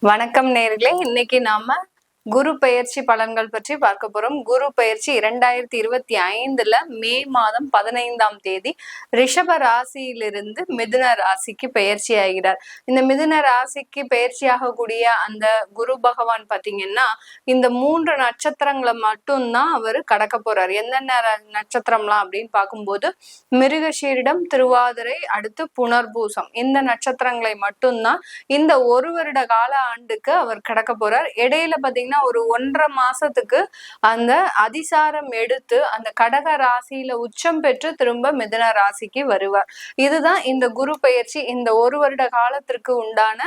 வணக்கம் நேர்களே, இன்னைக்கு நாம குரு பெயர்ச்சி பலன்கள் பற்றி பார்க்க போறோம். குரு பெயர்ச்சி 2025 மே மாதம் 15ஆம் தேதி ரிஷப ராசியிலிருந்து மிதுன ராசிக்கு பெயர்ச்சி ஆகிறார். இந்த மிதுன ராசிக்கு பெயர்ச்சியாகக்கூடிய அந்த குரு பகவான் பாத்தீங்கன்னா இந்த 3 நட்சத்திரங்களை மட்டும்தான் அவர் கடக்க போறார். என்னென்ன நட்சத்திரம்லாம் அப்படின்னு பார்க்கும்போது மிருகஷீரிடம், திருவாதிரை, அடுத்து புனர்பூசம், இந்த நட்சத்திரங்களை மட்டும்தான் இந்த ஒரு வருட கால ஆண்டுக்கு அவர் கடக்க போறார். இடையில பாத்தீங்கன்னா ஒரு 1.5 மாசத்துக்கு அந்த அதிசாரம் எடுத்து அந்த கடக ராசியில உச்சம் பெற்று திரும்ப மிதுன ராசிக்கு வருவார். இதுதான் இந்த குரு பெயர்ச்சி இந்த ஒரு வருட காலத்திற்கு உண்டான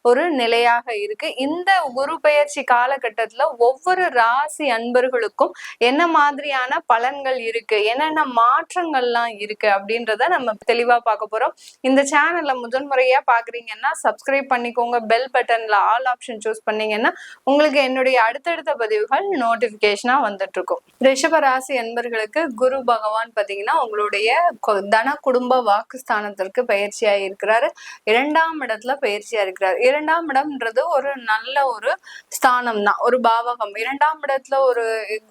ஒரு நிலையாக இருக்கு. இந்த குரு பெயர்ச்சி காலகட்டத்துல ஒவ்வொரு ராசி அன்பர்களுக்கும் என்ன மாதிரியான பலன்கள் இருக்கு, என்னென்ன மாற்றங்கள்லாம் இருக்கு அப்படின்றத நம்ம தெளிவா பார்க்க போறோம். இந்த சேனல்ல முதன்முறையா பாக்குறீங்கன்னா சப்ஸ்கிரைப் பண்ணிக்கோங்க. பெல் பட்டன்ல ஆல் ஆப்ஷன் சூஸ் பண்ணீங்கன்னா உங்களுக்கு என்னுடைய அடுத்தடுத்த பதிவுகள் நோட்டிபிகேஷனா வந்துட்டு இருக்கும். ரிஷப ராசி அன்பர்களுக்கு குரு பகவான் பாத்தீங்கன்னா உங்களுடைய தன குடும்ப வாக்குஸ்தானத்திற்கு பயிற்சியா இருக்கிறாரு. 2ஆம் இடத்துல பயிற்சியா இருக்கிறார். 2ஆம் இடம்ன்றது ஒரு நல்ல ஒரு ஸ்தானம் தான், ஒரு பாவகம். 2ஆம் இடத்துல ஒரு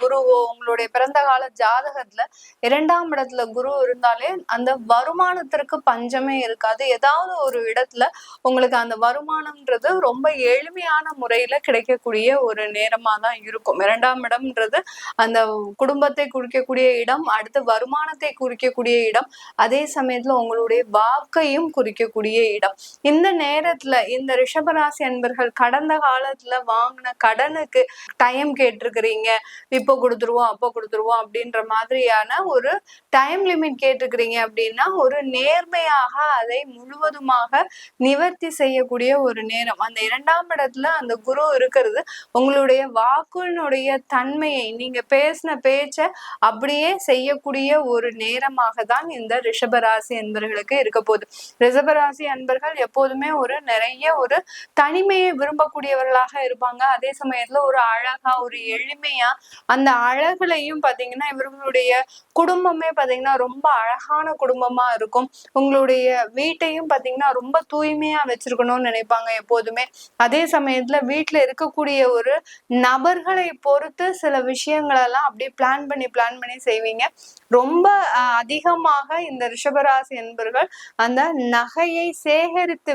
குருவோ உங்களுடைய பிறந்த கால ஜாதகத்துல 2ஆம் இடத்துல குரு இருந்தாலே அந்த வருமானத்திற்கு பஞ்சமே இருக்காது. ஏதாவது ஒரு இடத்துல உங்களுக்கு அந்த வருமானம்ன்றது ரொம்ப எளிமையான முறையில கிடைக்கக்கூடிய ஒரு நேரமா தான் இருக்கும். 2ஆம் இடம்ன்றது அந்த குடும்பத்தை குறிக்கக்கூடிய இடம், அடுத்து வருமானத்தை குறிக்கக்கூடிய இடம், அதே சமயத்துல உங்களுடைய வாக்கையும் குறிக்கக்கூடிய இடம். இந்த நேரத்துல இந்த ரிஷபராசி அன்பர்கள் கடந்த காலத்துல வாங்கின கடனுக்கு டைம் கேட்டிருக்கிறீங்க, இப்போ கொடுத்துருவோம் அப்போ கொடுத்துருவோம் அப்படின்ற மாதிரியான ஒரு டைம் லிமிட் கேட்டிருக்கிறீங்க அப்படின்னா ஒரு நேர்மையாக அதை முழுவதுமாக நிவர்த்தி செய்யக்கூடிய ஒரு நேரம். அந்த 2ஆம் இடத்துல அந்த குரு இருக்கிறது உங்களுடைய வாக்குனுடைய தன்மையை, நீங்க பேசின பேச்ச அப்படியே செய்யக்கூடிய ஒரு நேரமாக தான் இந்த ரிஷபராசி அன்பர்களுக்கு இருக்க போகுது. ரிஷபராசி அன்பர்கள் எப்போதுமே நிறைய ஒரு தனிமையை விரும்பக்கூடியவர்களாக இருப்பாங்க. அதே சமயத்துல ஒரு அழகா ஒரு எளிமையா அந்த அழகுலையும் பாத்தீங்கன்னா இவர்களுடைய குடும்பமே பாத்தீங்கன்னா ரொம்ப அழகான குடும்பமா இருக்கும். உங்களுடைய வீட்டையும் பாத்தீங்கன்னா ரொம்ப தூய்மையா வச்சிருக்கணும்னு நினைப்பாங்க எப்போதுமே. அதே சமயத்துல வீட்டுல இருக்கக்கூடிய ஒரு நபர்களை பொறுத்து சில விஷயங்கள் எல்லாம் அப்படியே பிளான் பண்ணி செய்வீங்க. ரொம்ப அதிகமாக இந்த ரிஷபராசி என்பர்கள் அந்த நகையை சேகரித்து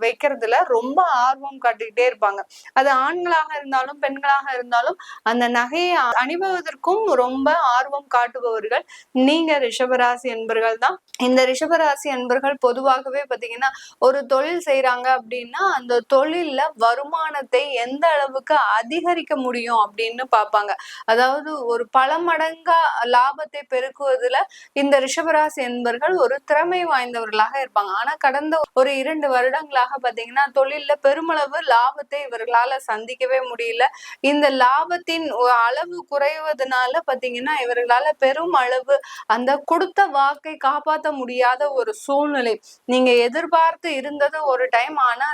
வைக்கிறதுல ரொம்ப ஆர்வம் காட்டிக்கிட்டே இருப்பாங்க. அது ஆண்களாக இருந்தாலும் பெண்களாக இருந்தாலும் அந்த நகையை அணிவதற்கும் ரொம்ப ஆர்வம் காட்டுபவர்கள் நீங்க ரிஷபராசி என்பர்கள் தான். இந்த ரிஷபராசி என்பர்கள் பொதுவாகவே பாத்தீங்கன்னா ஒரு தொழில் செய்யறாங்க அப்படின்னா அந்த தொழில்ல வருமானத்தை எந்த அளவுக்கு அதிகரிக்க முடியும் அப்படின்னு பார்ப்பாங்க. அதாவது ஒரு பல மடங்கா லாபத்தை பெருக்குவதுல இந்த ரிஷபராசி என்பர்கள் ஒரு திறமை வாய்ந்தவர்களாக இருப்பாங்க. ஆனா கடந்த ஒரு 2 வருடங்களாக பாத்தீங்கன்னா தொழில்ல பெருமளவு லாபத்தை இவர்களால சந்திக்கவே முடியல. இந்த லாபத்தின் அளவு குறைவதனால பாத்தீங்கன்னா இவர்களால பெரும் அளவு அந்த கொடுத்த வாக்கை காப்பாற்ற முடியாத ஒரு சூழ்நிலை. நீங்க எதிர்பார்த்து இருந்தது ஒரு டைம், ஆனா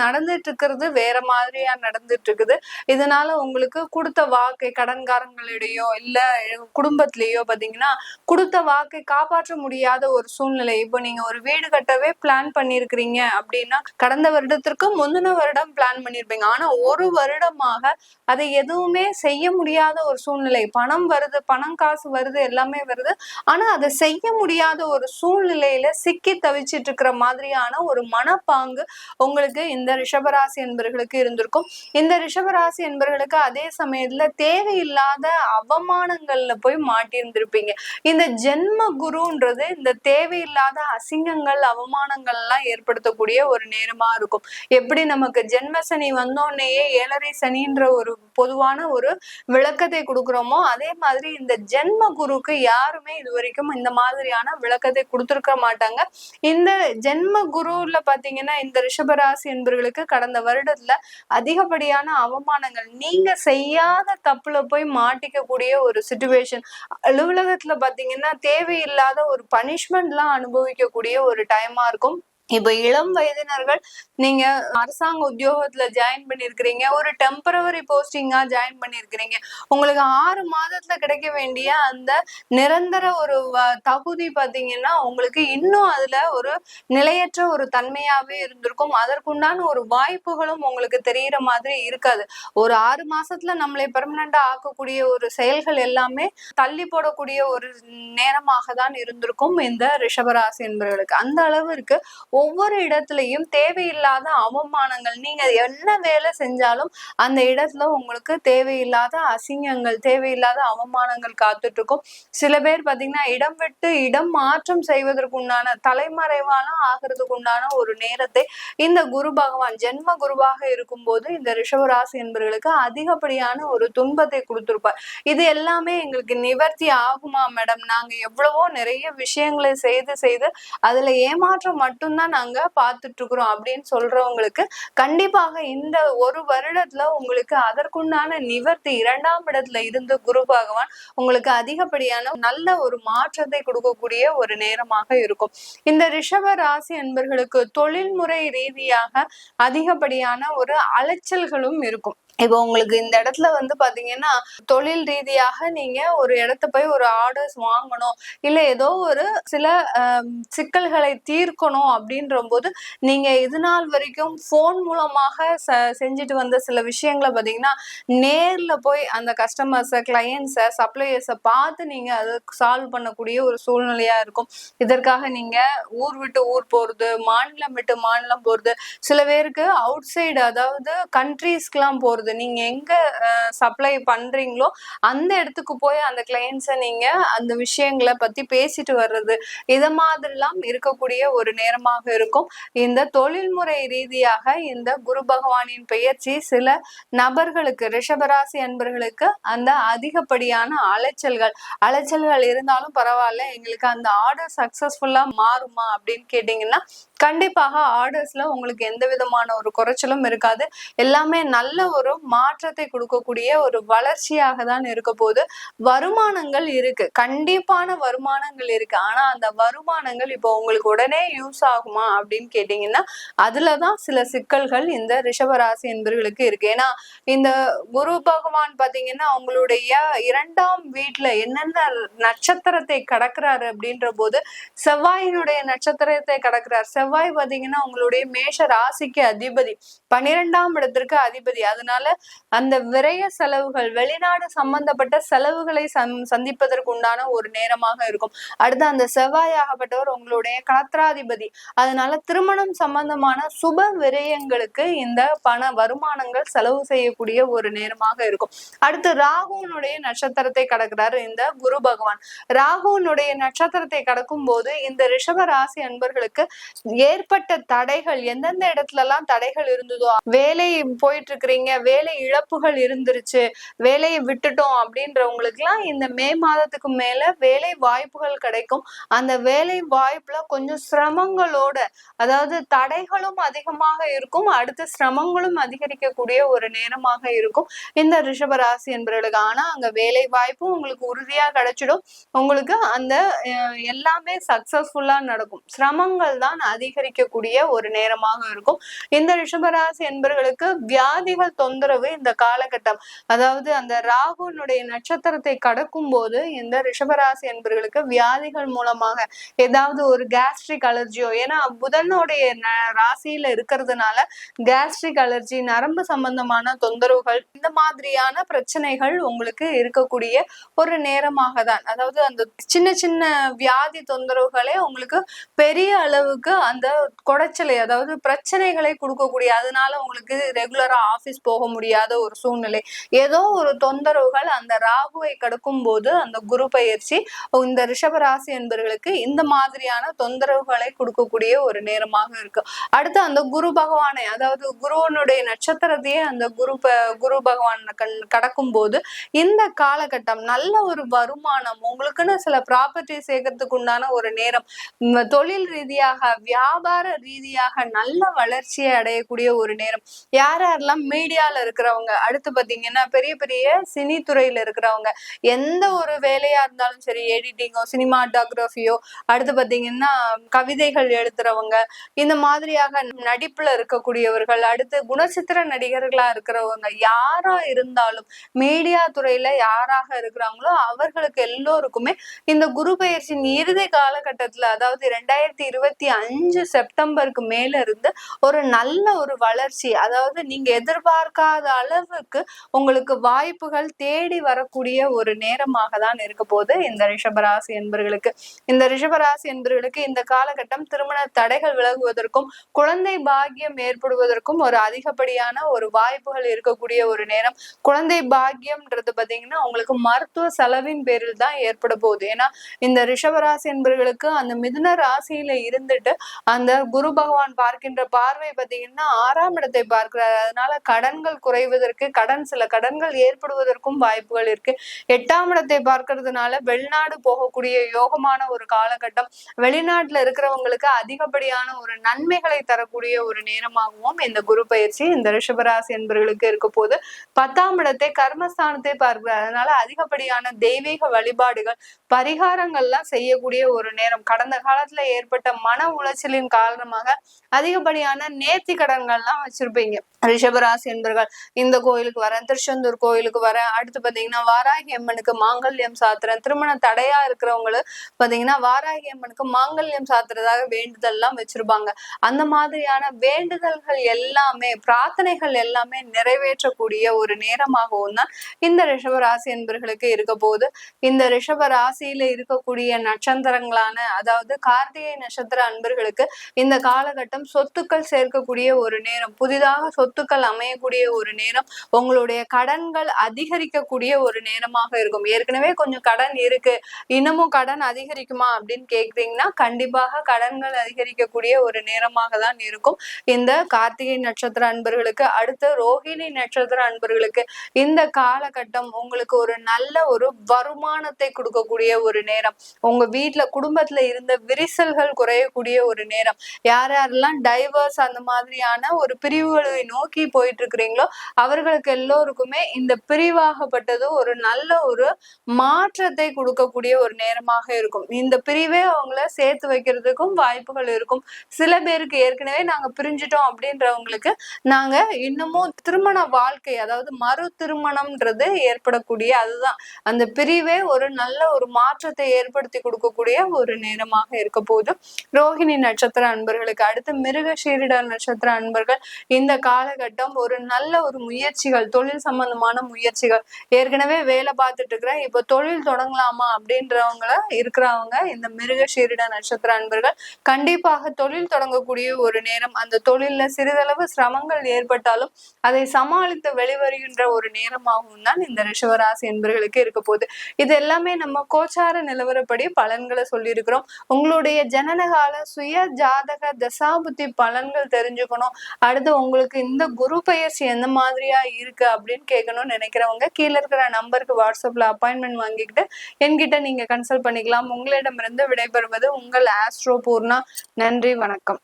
நடந்துட்டு இருக்கிறது வேற மாதிரியா நடந்துட்டு இருக்குது. இதனால உங்களுக்கு கொடுத்த வாக்கை கடன்காரங்களிடையோ இல்ல குடும்பத்திலேயோ பாத்தீங்கன்னா கொடுத்த வாக்கை காப்பாற்ற முடியாத ஒரு சூழ்நிலை. இப்போ நீங்க ஒரு வீடு கட்டவே பிளான் பண்ணிருக்கிறீங்க அப்படின்னா கடந்த வருடத்திற்கு முந்தின வருடம் பிளான் பண்ணிருப்பீங்க. ஆனா ஒரு வருடமாக அதை எதுவுமே செய்ய முடியாத ஒரு சூழ்நிலை. பணம் வருது, பணம் காசு வருது, எல்லாமே வருது, ஆனா அதை செய்ய முடியாத ஒரு சூழ்நிலையில சிக்கி தவிச்சிட்டு இருக்கிற மாதிரியான ஒரு மனப்பாங்கு உங்களுக்கு இந்த ரிஷபராசி என்பர்களுக்கு இருந்திருக்கும். இந்த ரிஷபராசி என்பர்களுக்கு அதே சமயத்துல தேவையில்லாத அவமானங்கள்ல போய் மாட்டியிருந்திருப்பீங்க. இந்த ஜென்ம குருன்றது இந்த தேவையில்லாத அசிங்கங்கள் அவமானங்கள் எல்லாம் ஏற்படுத்தக்கூடிய ஒரு நேரமா இருக்கும். எப்படி நமக்கு ஜென்ம சனி வந்தோடனேயே 7.5 சனின்ற ஒரு பொதுவான ஒரு விளக்கத்தை கொடுக்குறோமோ அதே மாதிரி இந்த ஜென்ம குருக்கு யாருமே இது வரைக்கும் இந்த மாதிரியான விளக்கத்தை கொடுத்திருக்க மாட்டாங்க. இந்த ஜென்ம குருல பாத்தீங்கன்னா இந்த ரிஷபராசி என்பவர்களுக்கு கடந்த வருடத்துல அதிகப்படியான அவமானங்கள், நீங்க செய்யாத தப்புல போய் மாட்டிக்க கூடிய ஒரு சிச்சுவேஷன், அலுவலகத்துல பாத்தீங்கன்னா தேவையில்லாத ஒரு பனிஷ்மெண்ட் எல்லாம் அனுபவிக்கக்கூடிய ஒரு டைமா இருக்கும். இப்ப இளம் வயதினர்கள் நீங்க அரசாங்க உத்தியோகத்துல ஜாயின் பண்ணிருக்கிறீங்க, ஒரு டெம்பரவரி போஸ்டிங்கா ஜாயின் பண்ணிருக்கிறீங்க. உங்களுக்கு 6 மாதத்துல கிடைக்க வேண்டிய அந்த நிரந்தர ஒரு தகுதி பாத்தீங்கன்னா உங்களுக்கு இன்னும் அதுல ஒரு நிலையற்ற ஒரு தன்மையாவே இருந்திருக்கும். அதற்குண்டான ஒரு வாய்ப்புகளும் உங்களுக்கு தெரியிற மாதிரி இருக்காது. ஒரு 6 மாசத்துல நம்மளை பெர்மனண்டா ஆக்கக்கூடிய ஒரு செயல்கள் எல்லாமே தள்ளி போடக்கூடிய ஒரு நேரமாக தான் இருந்திருக்கும் இந்த ரிஷபராசி என்பவர்களுக்கு. அந்த அளவிற்கு ஒவ்வொரு இடத்துலயும் தேவையில்லாத அவமானங்கள், நீங்க என்ன வேலை செஞ்சாலும் அந்த இடத்துல உங்களுக்கு தேவையில்லாத அசிங்கங்கள், தேவையில்லாத அவமானங்கள் காத்துட்டு இருக்கும். சில பேர் பாத்தீங்கன்னா இடம் விட்டு இடம் மாற்றம் செய்வதற்கு உண்டான தலைமறைவான ஆகிறதுக்கு உண்டான ஒரு நேரத்தை இந்த குரு பகவான் ஜென்ம குருவாக இருக்கும் போது இந்த ரிஷபராசி என்பவர்களுக்கு அதிகப்படியான ஒரு துன்பத்தை கொடுத்திருப்பார். இது எல்லாமே எங்களுக்கு நிவர்த்தி ஆகுமா மேடம்? நாங்க எவ்வளவோ நிறைய விஷயங்களை செய்து செய்து அதுல ஏமாற்றம் மட்டும்தான் நாங்க பார்த்துட்டு இருக்கிறோம் அப்படின்னு சொல்றவங்களுக்கு கண்டிப்பாக இந்த ஒரு வருடத்துல உங்களுக்கு அதற்குண்டான நிவர்த்தி 2ஆம் இடத்துல இருந்து குரு பகவான் உங்களுக்கு அதிகப்படியான நல்ல ஒரு மாற்றத்தை கொடுக்கக்கூடிய ஒரு நேரமாக இருக்கும். இந்த ரிஷப ராசி என்பர்களுக்கு தொழில்முறை ரீதியாக அதிகப்படியான ஒரு அலைச்சல்களும் இருக்கும். இப்போ உங்களுக்கு இந்த இடத்துல பாத்தீங்கன்னா தொழில் ரீதியாக நீங்க ஒரு இடத்த போய் ஒரு ஆர்டர்ஸ் வாங்கணும், இல்ல ஏதோ ஒரு சில சிக்கல்களை தீர்க்கணும் அப்படின்ற போது நீங்க இது நாள் வரைக்கும் போன் மூலமாக செஞ்சுட்டு வந்த சில விஷயங்களை பாத்தீங்கன்னா நேர்ல போய் அந்த கஸ்டமர்ஸை, கிளையன்ஸை, சப்ளையர்ஸை பார்த்து நீங்க அதை சால்வ் பண்ணக்கூடிய ஒரு சூழ்நிலையா இருக்கும். இதற்காக நீங்க ஊர் விட்டு ஊர் போறது, மாநிலம் விட்டு மாநிலம் போறது, சில பேருக்கு அவுட் சைடு அதாவது கண்ட்ரீஸ்க்குலாம் போறது, நீங்க எங்க சப்ளை பண்றீங்களோ அந்த இடத்துக்கு போய் அந்த கிளையன்ஸை நீங்க அந்த விஷயங்களை பத்தி பேசிட்டு வர்றது, இத மாதிரிலாம் இருக்கக்கூடிய ஒரு நேரமாக இருக்கும். இந்த தொழில்முறை ரீதியாக இந்த குரு பகவானின் பெயர்ச்சி சில நபர்களுக்கு, ரிஷபராசி அன்பர்களுக்கு அந்த அதிகப்படியான அலைச்சல்கள் இருந்தாலும் பரவாயில்ல, எங்களுக்கு அந்த ஆர்டர் சக்சஸ்ஃபுல்லா மாறுமா அப்படின்னு கேட்டீங்கன்னா கண்டிப்பாக ஆர்டர்ஸ்ல உங்களுக்கு எந்த விதமான ஒரு குறைச்சலும் இருக்காது. எல்லாமே நல்ல ஒரு மாற்றத்தை கொடுக்கக்கூடிய ஒரு வளர்ச்சியாக தான் இருக்க போது. வருமானங்கள் இருக்கு, கண்டிப்பான வருமானங்கள் இருக்கு. ஆனா அந்த வருமானங்கள் இப்போ உங்களுக்கு உடனே யூஸ் ஆகுமா அப்படின்னு கேட்டீங்கன்னா அதுலதான் சில சிக்கல்கள் இந்த ரிஷபராசி என்பவர்களுக்கு இருக்கு. ஏன்னா இந்த குரு பகவான் பாத்தீங்கன்னா உங்களுடைய 2ஆம் வீட்டுல என்னென்ன நட்சத்திரத்தை கடக்கிறாரு அப்படின்ற போது செவ்வாயினுடைய நட்சத்திரத்தை கடக்கிறார். செவ்வாய் பாத்தீங்கன்னா உங்களுடைய மேஷ ராசிக்கு அதிபதி, 12ஆம் இடத்திற்கு அதிபதி. அதனால அந்த விரய செலவுகள், வெளிநாடு சம்பந்தப்பட்ட செலவுகளை சந்திப்பதற்கு உண்டான ஒரு நேரமாக இருக்கும். அடுத்து அந்த செவ்வாய் ஆகப்பட்டவர் உங்களுடைய கலத்திராதிபதி. அதனால திருமணம் சம்பந்தமான சுப விரயங்களுக்கு இந்த பண வருமானங்கள் செலவு செய்யக்கூடிய ஒரு நேரமாக இருக்கும். அடுத்து ராகுனுடைய நட்சத்திரத்தை கடக்கிறாரு இந்த குரு பகவான். ராகுனுடைய நட்சத்திரத்தை கடக்கும் போது இந்த ரிஷப ராசி அன்பர்களுக்கு ஏற்பட்ட தடைகள், எந்தெந்த இடத்துல எல்லாம் தடைகள் இருந்ததோ, வேலை போயிட்டு இருக்கிறீங்க, வேலை இழப்புகள் இருந்துருச்சு, வேலையை விட்டுட்டோம் அப்படின்றவங்களுக்கு எல்லாம் இந்த மே மாதத்துக்கு மேல வேலை வாய்ப்புகள் கிடைக்கும். அந்த வேலை வாய்ப்புல கொஞ்சம் சிரமங்களோட, அதாவது தடைகளும் அதிகமாக இருக்கும், அடுத்த சிரமங்களும் அதிகரிக்கக்கூடிய ஒரு நேரமாக இருக்கும் இந்த ரிஷபராசி என்பவர்களுக்கு. ஆனா அங்க வேலை வாய்ப்பும் உங்களுக்கு உறுதியா கிடைச்சிடும். உங்களுக்கு அந்த எல்லாமே சக்சஸ்ஃபுல்லா நடக்கும். சிரமங்கள் தான் அதிகரிக்கக்கூடிய ஒரு நேரமாக இருக்கும். இந்த ரிஷபராசி என்பவர்களுக்கு வியாதிகள் தொந்தரவு இந்த காலகட்டம், அதாவது அந்த ராகுனுடைய நட்சத்திரத்தை கடக்கும் போது இந்த ரிஷபராசி என்பவர்களுக்கு வியாதிகள் மூலமாக ஏதாவது ஒரு கேஸ்ட்ரிக் அலர்ஜியோ, ஏன்னா புதனுடைய ராசியில இருக்கிறதுனால கேஸ்ட்ரிக் அலர்ஜி, நரம்பு சம்பந்தமான தொந்தரவுகள், இந்த மாதிரியான பிரச்சனைகள் உங்களுக்கு இருக்கக்கூடிய ஒரு நேரமாக தான். அதாவது அந்த சின்ன சின்ன வியாதி தொந்தரவுகளே உங்களுக்கு பெரிய அளவுக்கு அந்த குடைச்சலை, அதாவது பிரச்சனைகளை கொடுக்கக்கூடிய, அதனால உங்களுக்கு ரெகுலரா ஆபீஸ் போக முடியாத ஒரு சூழ்நிலை, ஏதோ ஒரு தொந்தரவுகள் அந்த ராகுவை கடக்கும் போது அந்த குரு பயிற்சி இந்த ரிஷபராசி என்பவர்களுக்கு இந்த மாதிரியான தொந்தரவுகளை கொடுக்கக்கூடிய ஒரு நேரமாக இருக்கு. அடுத்து அந்த குரு பகவானை, அதாவது குருவனுடைய நட்சத்திரத்தையே அந்த குரு பகவான் கடக்கும் போது இந்த காலகட்டம் நல்ல ஒரு வருமானம், உங்களுக்குன்னு சில ப்ராப்பர்ட்டி சேர்க்கறதுக்கு உண்டான ஒரு நேரம், தொழில் ரீதியாக வியாபார ரீதியாக நல்ல வளர்ச்சியை அடையக்கூடிய ஒரு நேரம். யாரெல்லாம் மீடியால இருக்கிறவங்க, அடுத்து பாத்தீங்கன்னா பெரிய பெரிய சினி துறையில இருக்கிறவங்க, எந்த ஒரு வேலையா இருந்தாலும் சரி, எடிட்டிங்கோ, சினிமாட்டோகிராஃபியோ, அடுத்து பாத்தீங்கன்னா கவிதைகள் எழுதுறது, நடத்துறவங்க, இந்த மாதிரியாக நடிப்புல இருக்கக்கூடியவர்கள், அடுத்து குணச்சித்திர நடிகர்களா இருக்கிறவங்க, யாரா இருந்தாலும் மீடியா துறையில யாராக இருக்கிறாங்களோ அவர்களுக்கு எல்லோருக்குமே இந்த குரு பெயர்ச்சியின் இறுதி காலகட்டத்துல, அதாவது 2025 செப்டம்பருக்கு மேல இருந்து ஒரு நல்ல ஒரு வளர்ச்சி, அதாவது நீங்க எதிர்பார்க்காத அளவுக்கு உங்களுக்கு வாய்ப்புகள் தேடி வரக்கூடிய ஒரு நேரமாக தான் இருக்க போது இந்த ரிஷபராசி என்பர்களுக்கு. இந்த ரிஷபராசி என்பர்களுக்கு இந்த காலகட்டம் திருமண தடைகள் விலகுவதற்கும் குழந்தை பாக்கியம் ஏற்படுவதற்கும் ஒரு அதிகப்படியான ஒரு வாய்ப்புகள் இருக்கக்கூடிய ஒரு நேரம். குழந்தை பாக்கியம்ன்றது பாத்தீங்கன்னா உங்களுக்கு மருத்துவ செலவின் பேரில் தான் ஏற்பட போகுது. ஏன்னா இந்த ரிஷபராசி என்பர்களுக்கு அந்த மிதுன ராசியில இருந்துட்டு அந்த குரு பகவான் பார்க்கின்ற பார்வை பாத்தீங்கன்னா 6ஆம் இடத்தை பார்க்கிறார். அதனால கடன்கள் குறைவதற்கு, சில கடன்கள் ஏற்படுவதற்கும் வாய்ப்புகள் இருக்கு. 8ஆம் இடத்தை பார்க்கறதுனால வெளிநாடு போகக்கூடிய யோகமான ஒரு காலகட்டம், வெளிநாட்டுல இருக்கிறவங்களுக்கு அதிகப்படியான ஒரு நன்மைகளை தரக்கூடிய ஒரு நேரமாகவும் இந்த குரு பயிற்சி இந்த ரிஷபராசி என்பவர்களுக்கு இருக்க போது. 10ஆம் இடத்தை கர்மஸ்தானத்தை பார்க்கிறார். அதனால அதிகப்படியான தெய்வீக வழிபாடுகள், பரிகாரங்கள்லாம் செய்யக்கூடிய ஒரு நேரம். கடந்த காலத்துல ஏற்பட்ட மன உளைச்சலின் காரணமாக அதிகப்படியான நேர்த்தி கடன்கள்லாம் வச்சிருப்பீங்க ரிஷபராசி என்பர்கள். இந்த கோயிலுக்கு வரேன், திருச்செந்தூர் கோயிலுக்கு வரேன், அடுத்து பாத்தீங்கன்னா வாராகி அம்மனுக்கு மாங்கல்யம் சாத்துறேன், திருமண தடையா இருக்கிறவங்களுக்கு பாத்தீங்கன்னா வாராகி அம்மனுக்கு மாங்கல்யம் சாத்துறதாக வேண்டுதல்லாம் வச்சிருப்பாங்க. அந்த மாதிரியான வேண்டுதல்கள் எல்லாமே, பிரார்த்தனைகள் எல்லாமே நிறைவேற்றக்கூடிய ஒரு நேரமாகவும் தான் இந்த ரிஷபராசி என்பர்களுக்கு இருக்க போது. இந்த ரிஷப ராசியில இருக்கக்கூடிய நட்சத்திரங்களான, அதாவது கார்த்திகை நட்சத்திர அன்பர்களுக்கு இந்த காலகட்டம் சொத்துக்கள் சேர்க்கக்கூடிய ஒரு நேரம், புதிதாக சொத்துக்கள் அமையக்கூடிய ஒரு நேரம், உங்களுடைய கடன்கள் அதிகரிக்கக்கூடிய ஒரு நேரமாக இருக்கும். ஏற்கனவே கொஞ்சம் கடன் இருக்கு, இன்னமும் கடன் அதிகரிக்குமா அப்படின்னு கேக்குறீங்கன்னா கண்டிப்பாக கடன்கள் அதிகரிக்கக்கூடிய ஒரு நேரமாக தான் இருக்கும் இந்த கார்த்திகை நட்சத்திர அன்பர்களுக்கு. அடுத்து ரோஹிணி நட்சத்திர அன்பர்களுக்கு இந்த காலகட்டம் உங்களுக்கு ஒரு நல்ல ஒரு வருமானத்தை கொடுக்கக்கூடிய ஒரு நேரம். உங்க வீட்டுல குடும்பத்துல இருந்த விரிசல்கள் குறையக்கூடிய ஒரு நேரம். யார் யாரெல்லாம் டைவர்ஸ் அந்த மாதிரியான ஒரு பிரிவுகளை நோக்கி போயிட்டு இருக்கிறீங்களோ அவர்களுக்கு எல்லோருக்குமே இந்த பிரிவாகப்பட்டது ஒரு நல்ல ஒரு மாற்றத்தை கொடுக்கக்கூடிய ஒரு நேரமாக இருக்கும். இந்த பிரிவே அவங்கள சேர்த்து வைக்கிறதுக்கும் வாய்ப்புகள் இருக்கும். சில பேருக்கு ஏற்கனவே நாங்க பிரிஞ்சிட்டோம் அப்படின்றவங்களுக்கு நாங்க இன்னமும் திருமண வாழ்க்கை, அதாவது மறு திருமணம்ன்றது ஏற்படக்கூடிய, அதுதான் அந்த பிரிவே ஒரு நல்ல ஒரு மாற்றத்தை ஏற்படுத்தி கொடுக்கக்கூடிய ஒரு நேரமாக இருக்க போது ரோஹிணி நட்சத்திர அன்பர்களுக்கு. அடுத்து மிருகசீரிட நட்சத்திர அன்பர்கள் இந்த காலகட்டம் ஒரு நல்ல ஒரு முயற்சிகள், தொழில் சம்பந்தமான முயற்சிகள், ஏற்கனவே வேலை பார்த்துட்டு இருக்கிறேன் இப்ப தொழில் தொடங்கலாமா அப்படின்றவங்க இருக்கிறவங்க இந்த மிருகசீரிட நட்சத்திர அன்பர்கள் கண்டிப்பாக தொழில் தொடங்கக்கூடிய ஒரு நேரம். அந்த தொழில்ல சிறிதளவு சிரமங்கள் ஏற்பட்டாலும் அதை சமாளித்து வெளிவருகின்ற ஒரு நேரமாகவும் தான் இந்த ரிஷபராசி என்பர்களுக்கு இருக்க போகுது. இது எல்லாமே நம்ம கோச்சார நிலவரப்படி பலன்களை சொல்லியிருக்கிறோம். உங்களுடைய ஜனனகால சுய ஜாதக தசாபுத்தி பலன்கள் தெரிஞ்சுக்கணும், அடுத்து உங்களுக்கு இந்த குரு பயிற்சி எந்த மாதிரியா இருக்கு அப்படின்னு கேட்கணும்னு நினைக்கிறவங்க கீழே இருக்கிற நம்பருக்கு வாட்ஸ்அப்ல அப்பாயின்மெண்ட் வாங்கிக்கிட்டு என்கிட்ட நீங்க கன்சல்ட் பண்ணிக்கலாம். உங்களிடமிருந்து விடைபெறுவது உங்கள் ஆஸ்ட்ரோ பூர்ணா. நன்றி, வணக்கம்.